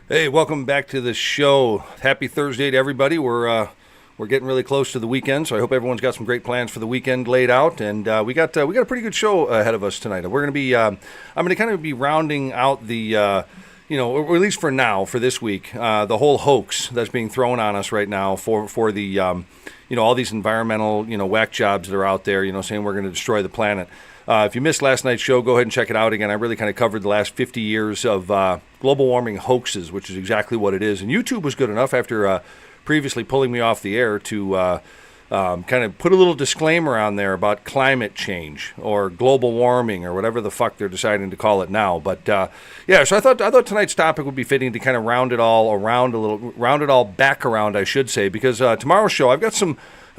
Hey, welcome back to the show. Happy Thursday to everybody. We're getting really close to the weekend, so I hope everyone's got some great plans for the weekend laid out. And we got a pretty good show ahead of us tonight. We're going to be I'm going to kind of be rounding out the or at least for now, for this week, the whole hoax that's being thrown on us right now for the all these environmental whack jobs that are out there, saying we're going to destroy the planet. If you missed last night's show, go ahead and check it out again. I really kind of covered the last 50 years of global warming hoaxes, which is exactly what it is. And YouTube was good enough after previously pulling me off the air to kind of put a little disclaimer on there about climate change or global warming or whatever the fuck they're deciding to call it now. But so I thought tonight's topic would be fitting to kind of round it all back around, I should say, because tomorrow's show I'm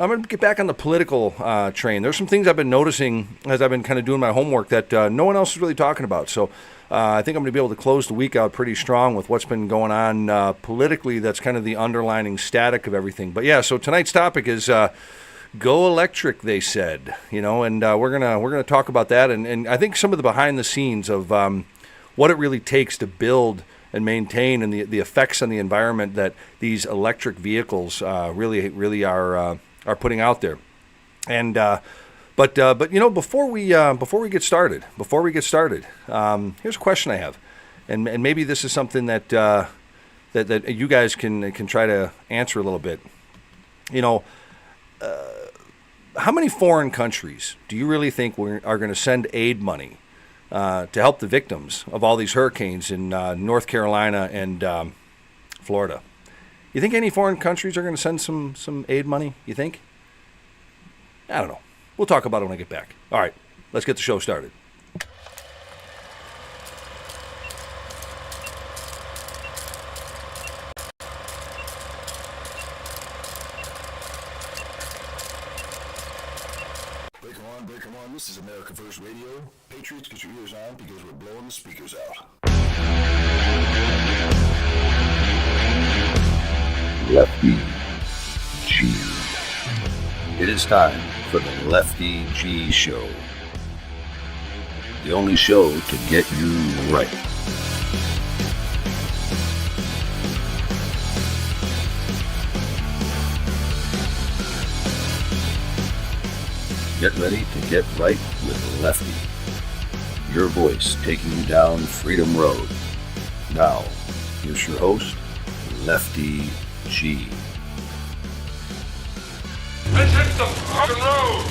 going to get back on the political train. There's some things I've been noticing as I've been kind of doing my homework that no one else is really talking about. So I think I'm going to be able to close the week out pretty strong with what's been going on politically. That's kind of the underlining static of everything. But yeah, so tonight's topic is go electric, they said. And we're gonna talk about that, and I think some of the behind the scenes of what it really takes to build and maintain, and the effects on the environment that these electric vehicles really are putting out there. And but before we get started, here's a question I have, and maybe this is something that that you guys can try to answer a little bit. How many foreign countries do you really think are going to send aid money to help the victims of all these hurricanes in North Carolina and Florida? You think any foreign countries are going to send some aid money? You think? I don't know. We'll talk about it when I get back. All right, let's get the show started. Break 'em on. This is America First Radio. Patriots, get your ears on because we're blowing the speakers out. Lefty G. It is time for the Lefty G Show. The only show to get you right. Get ready to get right with Lefty. Your voice taking you down Freedom Road. Now, here's your host, Lefty G. Let's hit the fucking road!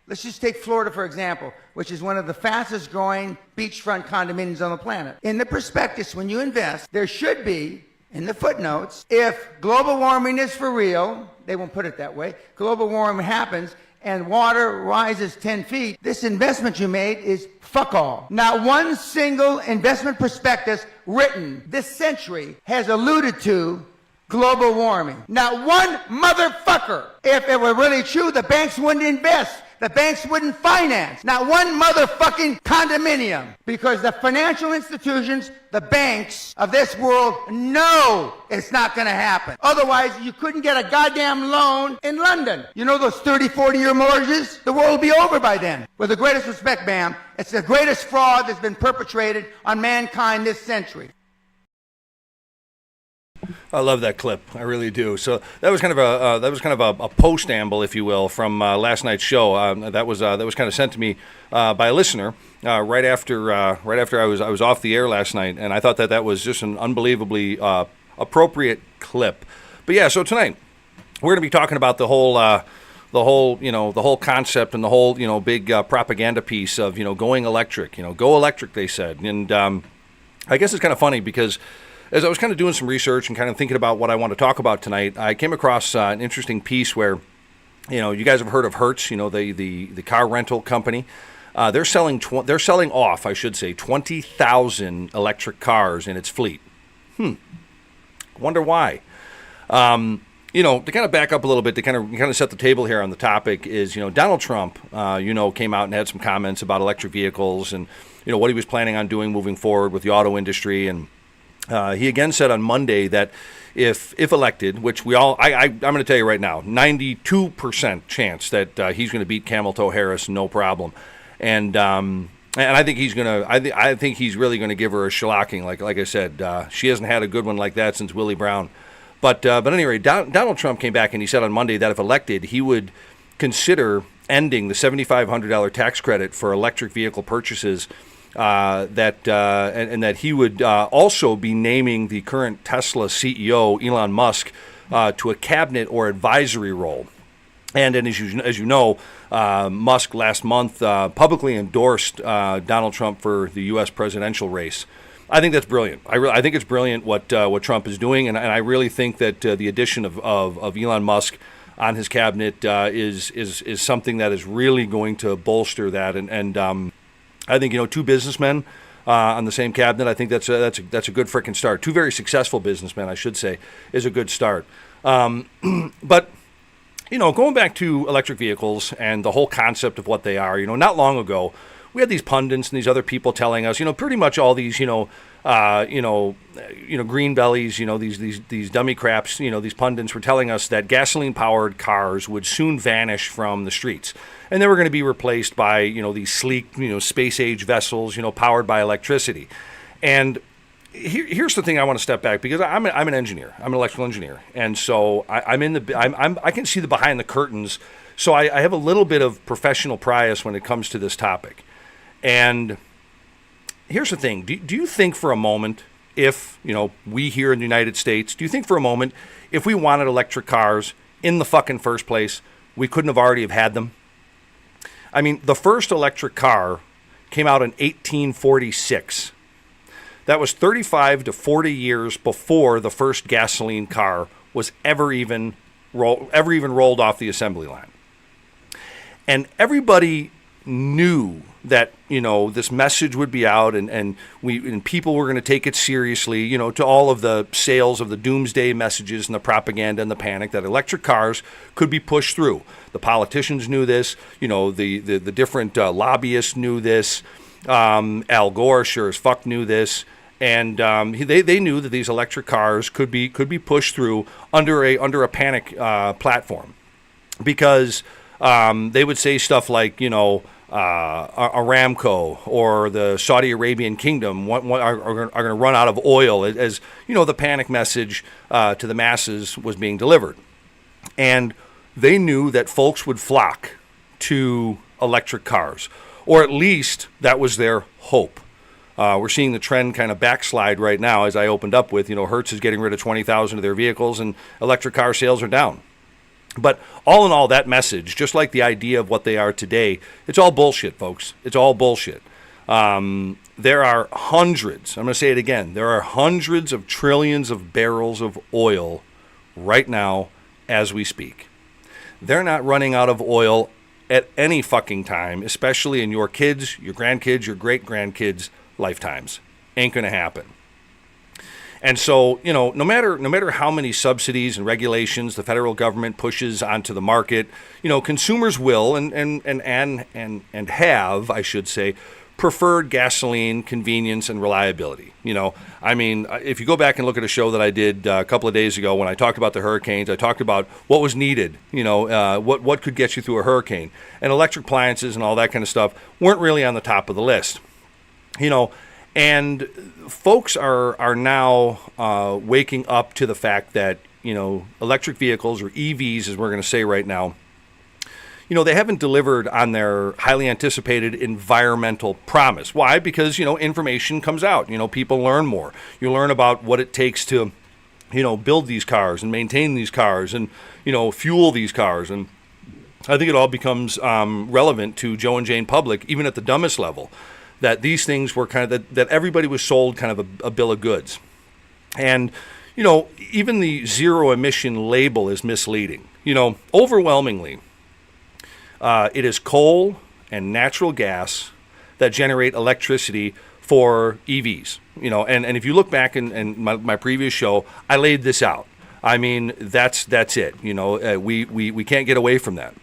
Let's just take Florida, for example, which is one of the fastest growing beachfront condominiums on the planet. In the prospectus, when you invest, there should be, in the footnotes, if global warming is for real, they won't put it that way, global warming happens and water rises 10 feet, this investment you made is fuck all. Not one single investment prospectus written this century has alluded to global warming. Not one motherfucker. If it were really true, the banks wouldn't invest. The banks wouldn't finance. Not one motherfucking condominium. Because the financial institutions, the banks of this world know it's not going to happen. Otherwise, you couldn't get a goddamn loan in London. You know those 30, 40-year mortgages? The world will be over by then. With the greatest respect, ma'am, it's the greatest fraud that's been perpetrated on mankind this century. I love that clip. I really do. So that was kind of a post-amble, if you will, from last night's show. That was kind of sent to me by a listener right after I was off the air last night, and I thought that was just an unbelievably appropriate clip. But yeah, so tonight we're going to be talking about the whole concept and the whole big propaganda piece of going electric. Go electric, they said, and I guess it's kind of funny because as I was kind of doing some research and kind of thinking about what I want to talk about tonight, I came across an interesting piece where, you guys have heard of Hertz, the car rental company. They're selling off, I should say, 20,000 electric cars in its fleet. Wonder why. To kind of back up a little bit, to kind of set the table here on the topic is, Donald Trump, came out and had some comments about electric vehicles and, what he was planning on doing moving forward with the auto industry. And he again said on Monday that if elected, which I'm going to tell you right now, 92% chance that he's going to beat Camel Toe Harris, no problem. And And I think he's gonna. I think he's really gonna give her a shellacking. Like I said, she hasn't had a good one like that since Willie Brown. But anyway, Donald Trump came back and he said on Monday that if elected, he would consider ending the $7,500 tax credit for electric vehicle purchases. And that he would also be naming the current Tesla CEO Elon Musk to a cabinet or advisory role. And as you know, Musk last month publicly endorsed Donald Trump for the U.S. presidential race. I think that's brilliant. I think it's brilliant what Trump is doing, and I really think that the addition of Elon Musk on his cabinet is something that is really going to bolster that. And I think two businessmen on the same cabinet. I think that's a good frickin' start. Two very successful businessmen, I should say, is a good start. But going back to electric vehicles and the whole concept of what they are, not long ago, we had these pundits and these other people telling us, pretty much all these, green bellies, these dummy craps, these pundits were telling us that gasoline-powered cars would soon vanish from the streets, and they were going to be replaced by, these sleek, space-age vessels, powered by electricity. And here's the thing: I want to step back because I'm an engineer. I'm an electrical engineer, and so I can see the behind the curtains. So I have a little bit of professional bias when it comes to this topic. And here's the thing: do you think for a moment, if we here in the United States, do you think for a moment, if we wanted electric cars in the fucking first place, we couldn't have already have had them? I mean, the first electric car came out in 1846. That was 35 to 40 years before the first gasoline car was ever even rolled off the assembly line. And everybody knew that, this message would be out and people were going to take it seriously, to all of the sales of the doomsday messages and the propaganda and the panic that electric cars could be pushed through. The politicians knew this, the different lobbyists knew this. Al Gore sure as fuck knew this. And they knew that these electric cars could be pushed through under a panic platform, because they would say stuff like Aramco or the Saudi Arabian Kingdom are going to run out of oil, as the panic message to the masses was being delivered, and they knew that folks would flock to electric cars, or at least that was their hope. We're seeing the trend kind of backslide right now, as I opened up with. Hertz is getting rid of 20,000 of their vehicles, and electric car sales are down. But all in all, that message, just like the idea of what they are today, it's all bullshit, folks. It's all bullshit. There are hundreds, I'm going to say it again, there are hundreds of trillions of barrels of oil right now as we speak. They're not running out of oil at any fucking time, especially in your kids, your grandkids, your great-grandkids' lifetimes. Ain't going to happen. And so, no matter how many subsidies and regulations the federal government pushes onto the market, consumers will and have, I should say, preferred gasoline, convenience, and reliability. If you go back and look at a show that I did a couple of days ago when I talked about the hurricanes, I talked about what was needed, what could get you through a hurricane. And electric appliances and all that kind of stuff weren't really on the top of the list. And folks are now waking up to the fact that, electric vehicles, or EVs as we're going to say right now, they haven't delivered on their highly anticipated environmental promise. Why? Because, information comes out. People learn more. You learn about what it takes to, build these cars and maintain these cars and, fuel these cars. And I think it all becomes relevant to Joe and Jane Public, even at the dumbest level, that these things were kind of, that everybody was sold kind of a bill of goods. And, even the zero emission label is misleading. Overwhelmingly, it is coal and natural gas that generate electricity for EVs. And if you look back in my previous show, I laid this out. I mean, that's it. We can't get away from that.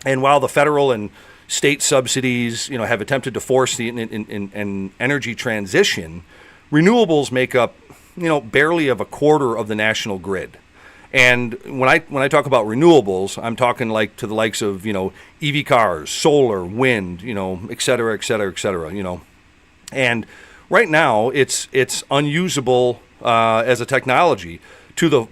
And while the federal and state subsidies, have attempted to force the in energy transition, renewables make up, barely of a quarter of the national grid. And when I talk about renewables, I'm talking like to the likes of, EV cars, solar, wind, et cetera, et cetera, et cetera, And right now it's unusable as a technology to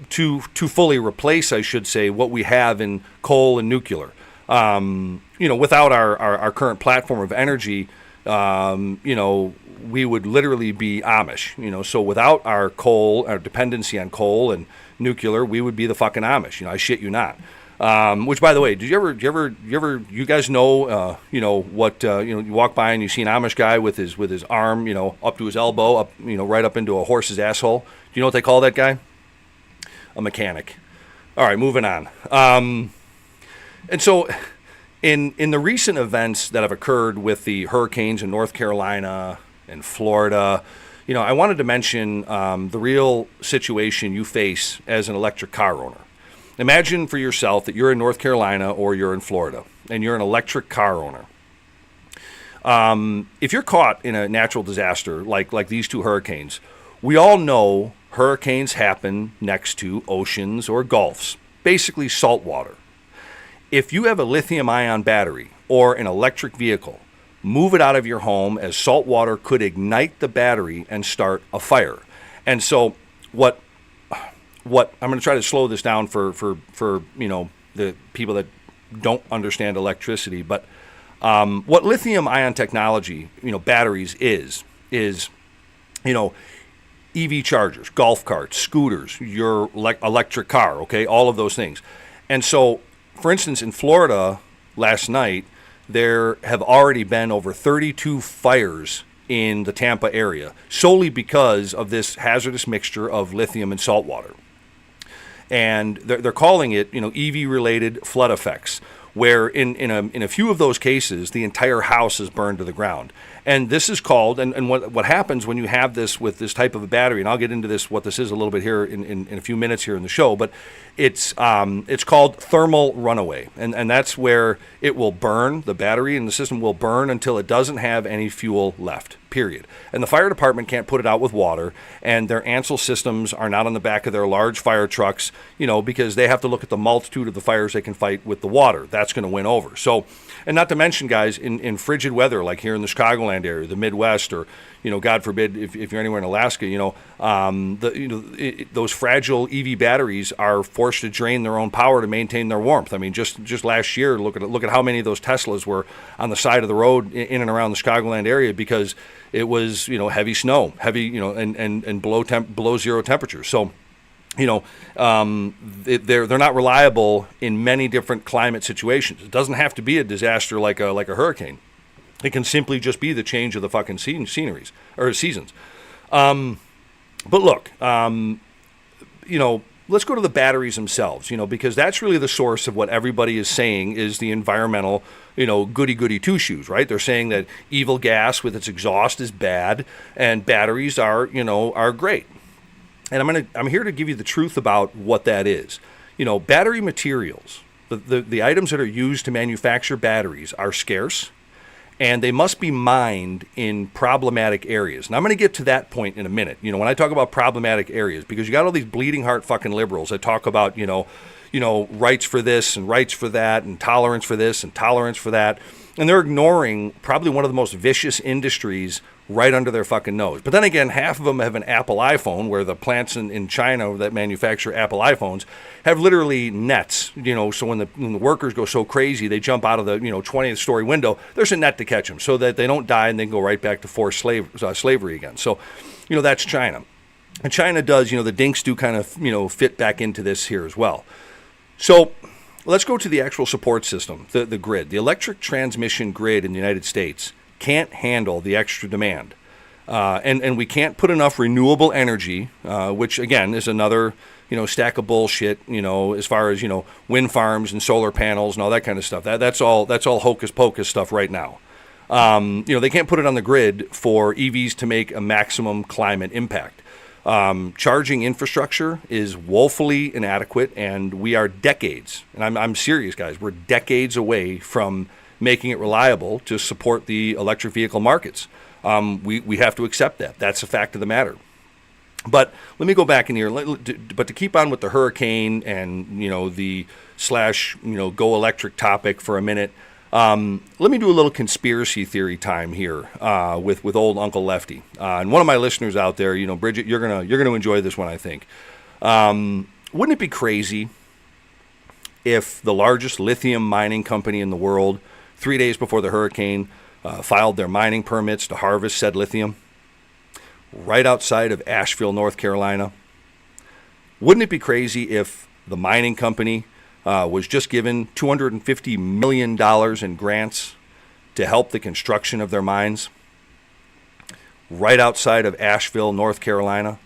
fully replace, I should say, what we have in coal and nuclear. Without our current platform of energy, we would literally be Amish. So without our dependency on coal and nuclear, we would be the fucking Amish. I shit you not. Which, by the way, did you guys know, what, you walk by and you see an Amish guy with his arm, up to his elbow, up, right up into a horse's asshole. Do you know what they call that guy? A mechanic. All right, moving on. And so in the recent events that have occurred with the hurricanes in North Carolina and Florida, I wanted to mention the real situation you face as an electric car owner. Imagine for yourself that you're in North Carolina or you're in Florida and you're an electric car owner. If you're caught in a natural disaster like these two hurricanes, we all know hurricanes happen next to oceans or gulfs, basically salt water. If you have a lithium-ion battery or an electric vehicle, move it out of your home, as salt water could ignite the battery and start a fire. And so what I'm going to try to slow this down for the people that don't understand electricity, but what lithium-ion technology, batteries is EV chargers, golf carts, scooters, your electric car, okay, all of those things. And so, for instance, in Florida last night, there have already been over 32 fires in the Tampa area, solely because of this hazardous mixture of lithium and salt water. And they're calling it, EV-related flood effects, where in a few of those cases, the entire house is burned to the ground. And this is called, and what happens when you have this with this type of a battery, and I'll get into what this is a little bit here in a few minutes here in the show, but it's called thermal runaway. And that's where it will burn, the battery and the system will burn until it doesn't have any fuel left, period. And the fire department can't put it out with water, and their Ansel systems are not on the back of their large fire trucks, because they have to look at the multitude of the fires they can fight with the water. That's going to win over. So, and not to mention, guys, in frigid weather, like here in the Chicagoland area, the Midwest, or, God forbid, if you're anywhere in Alaska, those fragile EV batteries are forced to drain their own power to maintain their warmth. I mean, just last year, look at how many of those Teslas were on the side of the road in and around the Chicagoland area because it was, heavy snow, and below zero temperatures. So, they're not reliable in many different climate situations. It doesn't have to be a disaster like a hurricane. It can simply just be the change of the fucking sceneries or seasons. But look, let's go to the batteries themselves, because that's really the source of what everybody is saying is the environmental, goody two-shoes, right? They're saying that evil gas with its exhaust is bad and batteries are great. And I'm here to give you the truth about what that is. Battery materials, the items that are used to manufacture batteries are scarce, and they must be mined in problematic areas. And I'm going to get to that point in a minute. When I talk about problematic areas, because you got all these bleeding heart fucking liberals that talk about, rights for this and rights for that and tolerance for this and tolerance for that. And they're ignoring probably one of the most vicious industries right under their fucking nose. But then again, half of them have an Apple iPhone, where the plants in China that manufacture Apple iPhones have literally nets, so when the workers go so crazy, they jump out of the, 20th story window, there's a net to catch them so that they don't die and they go right back to forced slavery again. So, that's China. And China does, the dinks do kind of, fit back into this here as well. So let's go to the actual support system, the grid. The electric transmission grid in the United States can't handle the extra demand. And we can't put enough renewable energy, which, again, is another, stack of bullshit, as far as, wind farms and solar panels and all that kind of stuff. That's all hocus pocus stuff right now. They can't put it on the grid for EVs to make a maximum climate impact. Charging infrastructure is woefully inadequate, and we are decades, and I'm serious, guys, we're decades away from making it reliable to support the electric vehicle markets. We have to accept that. That's a fact of the matter. But let me go back in here. But to keep on with the hurricane and, the / go electric topic for a minute, let me do a little conspiracy theory time here with old Uncle Lefty. And one of my listeners out there, Bridget, you're gonna enjoy this one, I think. Wouldn't it be crazy if the largest lithium mining company in the world, 3 days before the hurricane, filed their mining permits to harvest said lithium right outside of Asheville, North Carolina? Wouldn't it be crazy if the mining company was just given $250 million in grants to help the construction of their mines right outside of Asheville, North Carolina?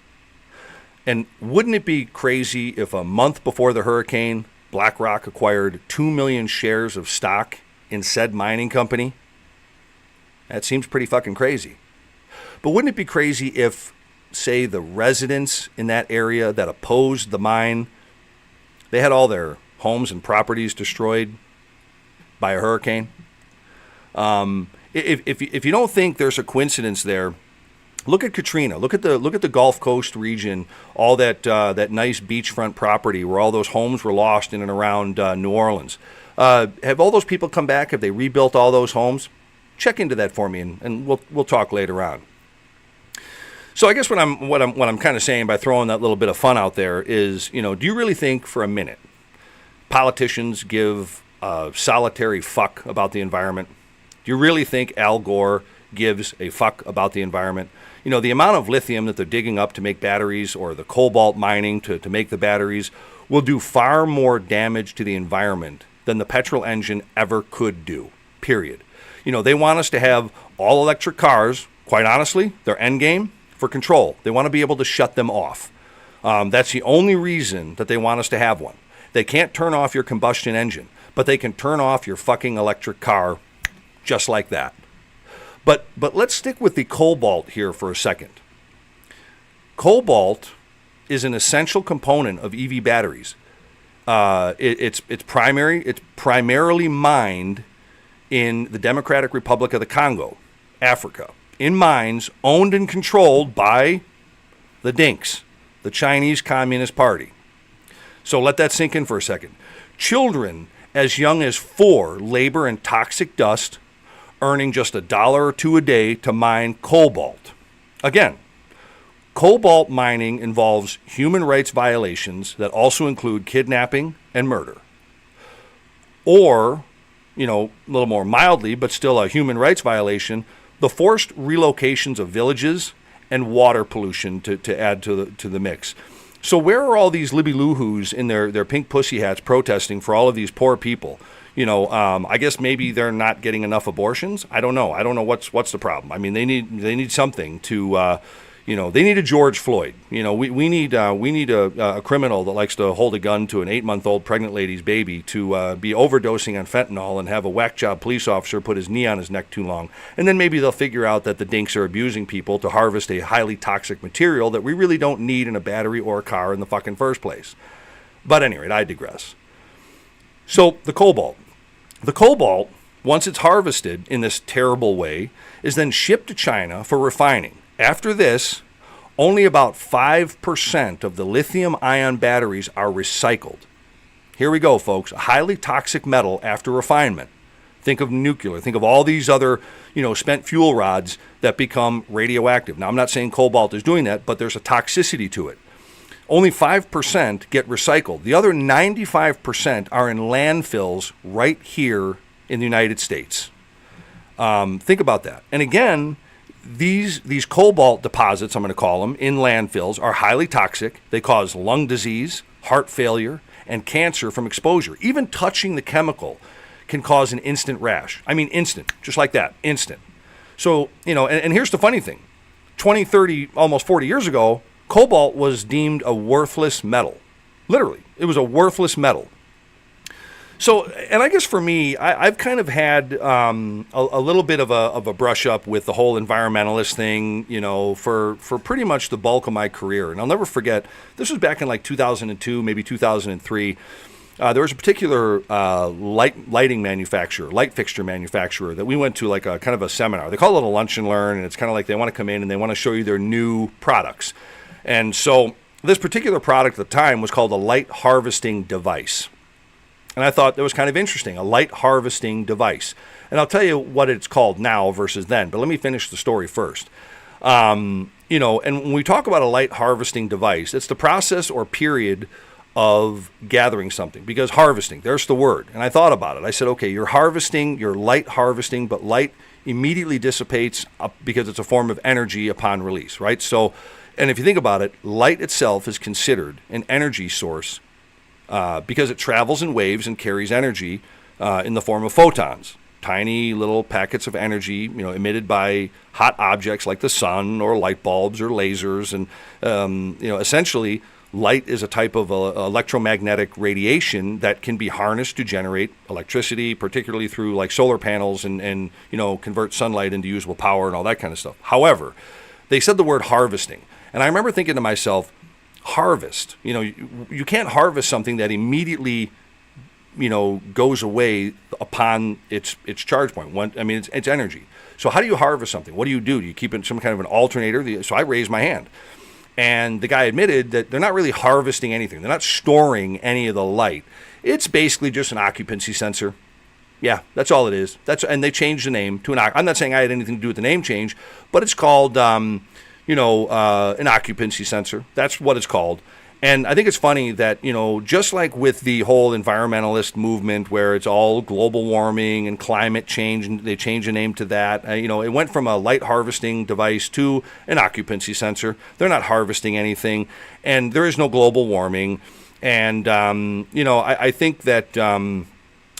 And wouldn't it be crazy if a month before the hurricane, BlackRock acquired 2 million shares of stock in said mining company? That seems pretty fucking crazy. But wouldn't it be crazy if, say, the residents in that area that opposed the mine, they had all their homes and properties destroyed by a hurricane? If you don't think there's a coincidence there, look at Katrina. Look at the Gulf Coast region, all that nice beachfront property where all those homes were lost in and around New Orleans. Have all those people come back? Have they rebuilt all those homes? Check into that for me, and we'll talk later on. So I guess what I'm kind of saying by throwing that little bit of fun out there is, do you really think for a minute politicians give a solitary fuck about the environment? Do you really think Al Gore gives a fuck about the environment? The amount of lithium that they're digging up to make batteries, or the cobalt mining to make the batteries, will do far more damage to the environment than the petrol engine ever could do, period. They want us to have all electric cars. Quite honestly, their end game, for control. They want to be able to shut them off. That's the only reason that they want us to have one. They can't turn off your combustion engine, but they can turn off your fucking electric car just like that. But let's stick with the cobalt here for a second. Cobalt is an essential component of EV batteries. It's primarily mined in the Democratic Republic of the Congo, Africa, in mines owned and controlled by the Dinks, the Chinese Communist Party. So let that sink in for a second. Children as young as 4 labor in toxic dust, earning just $1 or $2 a day to mine cobalt. Again, cobalt mining involves human rights violations that also include kidnapping and murder. Or, a little more mildly, but still a human rights violation, the forced relocations of villages and water pollution to add to the mix. So where are all these Libby Lou-Hoos in their pink pussy hats protesting for all of these poor people? I guess maybe they're not getting enough abortions. I don't know. I don't know what's the problem. I mean, they need something to, they need a George Floyd. We need a criminal that likes to hold a gun to an 8-month-old pregnant lady's baby to be overdosing on fentanyl and have a whack job police officer put his knee on his neck too long. And then maybe they'll figure out that the dinks are abusing people to harvest a highly toxic material that we really don't need in a battery or a car in the fucking first place. But anyway, I digress. So the cobalt. The cobalt, once it's harvested in this terrible way, is then shipped to China for refining. After this, only about 5% of the lithium-ion batteries are recycled. Here we go, folks. A highly toxic metal after refinement. Think of nuclear. Think of all these other, spent fuel rods that become radioactive. Now, I'm not saying cobalt is doing that, but there's a toxicity to it. Only 5% get recycled. The other 95% are in landfills right here in the United States. Think about that. And again, these cobalt deposits, I'm going to call them, in landfills are highly toxic. They cause lung disease, heart failure, and cancer from exposure. Even touching the chemical can cause an instant rash. I mean, instant, just like that, instant. So, and here's the funny thing. 20, 30, almost 40 years ago, cobalt was deemed a worthless metal. Literally, it was a worthless metal. So, and I guess for me, I've kind of had a little bit of a brush up with the whole environmentalist thing, for pretty much the bulk of my career. And I'll never forget, this was back in like 2002, maybe 2003. There was a particular light fixture manufacturer that we went to like a kind of a seminar. They call it a lunch and learn, and it's kind of like they want to come in and they want to show you their new products. And so this particular product at the time was called a light harvesting device. And I thought that was kind of interesting, a light harvesting device. And I'll tell you what it's called now versus then, but let me finish the story first. And when we talk about a light harvesting device, it's the process or period of gathering something, because harvesting, there's the word. And I thought about it. I said, okay, you're harvesting, you're light harvesting, but light immediately dissipates because it's a form of energy upon release, right? So, and if you think about it, light itself is considered an energy source because it travels in waves and carries energy in the form of photons, tiny little packets of energy, emitted by hot objects like the sun or light bulbs or lasers. And, essentially, light is a type of electromagnetic radiation that can be harnessed to generate electricity, particularly through like solar panels and convert sunlight into usable power and all that kind of stuff. However, they said the word harvesting. And I remember thinking to myself, harvest, you can't harvest something that immediately, goes away upon its charge point. It's energy. So how do you harvest something? What do? Do you keep it in some kind of an alternator? So I raised my hand. And the guy admitted that they're not really harvesting anything. They're not storing any of the light. It's basically just an occupancy sensor. Yeah, that's all it is. And they changed the name to I'm not saying I had anything to do with the name change, but it's called, an occupancy sensor. That's what it's called. And I think it's funny that, just like with the whole environmentalist movement where it's all global warming and climate change, and they changed the name to that, it went from a light harvesting device to an occupancy sensor. They're not harvesting anything, and there is no global warming. And, I think that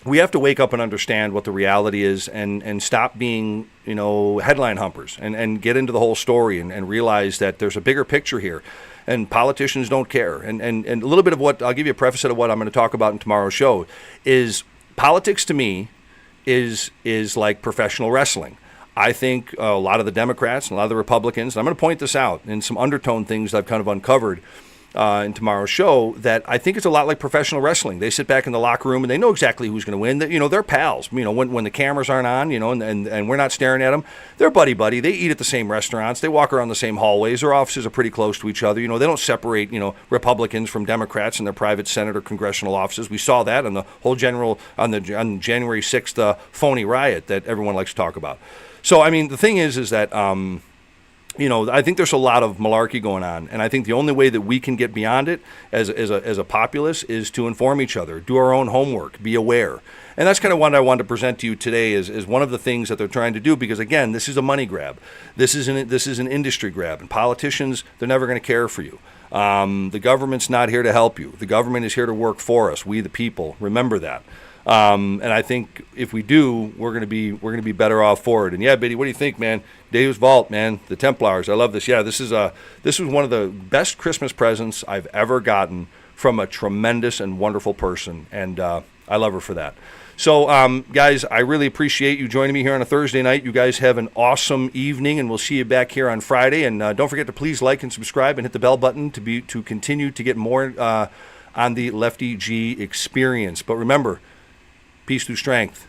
we have to wake up and understand what the reality is and stop being, headline humpers and get into the whole story and realize that there's a bigger picture here. And politicians don't care. And a little bit of what, I'll give you a preface of what I'm going to talk about in tomorrow's show, is politics to me is like professional wrestling. I think a lot of the Democrats and a lot of the Republicans, and I'm going to point this out in some undertone things I've kind of uncovered in tomorrow's show, that I think it's a lot like professional wrestling. They sit back in the locker room and they know exactly who's going to win. They're pals. When the cameras aren't on, and we're not staring at them, they're buddy-buddy. They eat at the same restaurants. They walk around the same hallways. Their offices are pretty close to each other. They don't separate, Republicans from Democrats in their private Senate or congressional offices. We saw that on the whole on January 6th phony riot that everyone likes to talk about. So, the thing is that I think there's a lot of malarkey going on, and I think the only way that we can get beyond it as a populace is to inform each other, do our own homework, be aware. And that's kind of what I wanted to present to you today is one of the things that they're trying to do, because, again, this is a money grab. This is an industry grab, and politicians, they're never going to care for you. The government's not here to help you. The government is here to work for us, we the people. Remember that. And I think if we do, we're gonna be better off for it. And yeah, Biddy, what do you think, man? Dave's Vault, man, the Templars. I love this. Yeah, this was one of the best Christmas presents I've ever gotten from a tremendous and wonderful person, and I love her for that. So, guys, I really appreciate you joining me here on a Thursday night. You guys have an awesome evening, and we'll see you back here on Friday. And don't forget to please like and subscribe and hit the bell button to continue to get more on the Lefty G experience. But remember, peace through strength.